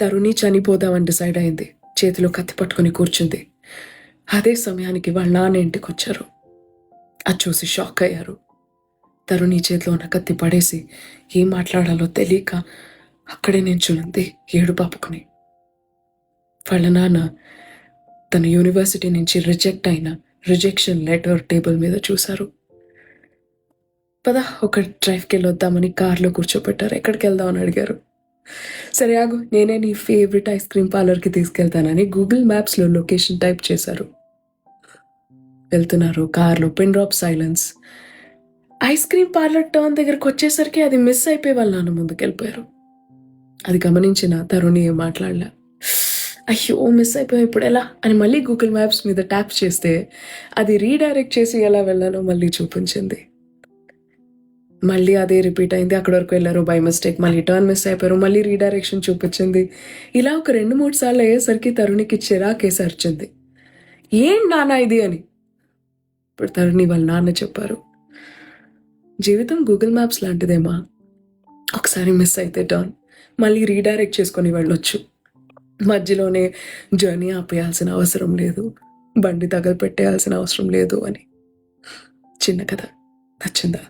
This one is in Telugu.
తరుణి చనిపోదామని డిసైడ్ అయింది. చేతిలో కత్తి పట్టుకుని కూర్చుంది. అదే సమయానికి వాళ్ళ నాన్న ఇంటికి వచ్చారు. అది చూసి షాక్ అయ్యారు. తరుణి చేతిలో ఉన్న కత్తి పడేసి ఏం మాట్లాడాలో తెలియక అక్కడే నించునుంది ఏడుపాపుకుని. వాళ్ళ నాన్న తన యూనివర్సిటీ నుంచి రిజెక్ట్ అయిన రిజెక్షన్ లెటర్ టేబుల్ మీద చూశారు. పద ఒక డ్రైవ్కి వెళ్ళొద్దామని కార్లో కూర్చోపెట్టారు. ఎక్కడికి వెళ్దామని అడిగారు. సరే ఆగు, నేనే నీ ఫేవరెట్ ఐస్ క్రీమ్ పార్లర్కి తీసుకెళ్తానని గూగుల్ మ్యాప్స్లో లొకేషన్ టైప్ చేశారు. వెళ్తున్నారు కార్లో. Pin drop silence. Ice cream parlour turn దగ్గరకు వచ్చేసరికి అది మిస్ అయిపోయి వాళ్ళ నాన్న ముందుకెళ్ళిపోయారు. అది గమనించిన తరుణి ఏం మాట్లాడలే. అయ్యో మిస్ అయిపోయాం ఇప్పుడు ఎలా అని మళ్ళీ గూగుల్ మ్యాప్స్ మీద ట్యాప్ చేస్తే అది రీడైరెక్ట్ చేసి ఎలా వెళ్ళాలో మళ్ళీ చూపించింది. మళ్ళీ అదే రిపీట్ అయింది. అక్కడి వరకు వెళ్ళారు బై మిస్టేక్, మళ్ళీ టర్న్ మిస్ అయిపోయారు, మళ్ళీ రీడైరెక్షన్ చూపించింది. ఇలా ఒక 2-3 సార్లు అయ్యేసరికి తరుణికి చిరాకేసి అరిచింది, ఏం నాన్న ఇది అని. ఇప్పుడు తరుణి వాళ్ళ నాన్న చెప్పారు, జీవితం గూగుల్ మ్యాప్స్ లాంటిదేమా, ఒకసారి మిస్ అయితే టర్న్ మళ్ళీ రీడైరెక్ట్ చేసుకొని వెళ్ళొచ్చు, మధ్యలోనే జర్నీ ఆపేయాల్సిన అవసరం లేదు, బండి తగలపెట్టేయాల్సిన అవసరం లేదు అని. చిన్న కథ నచ్చిందా?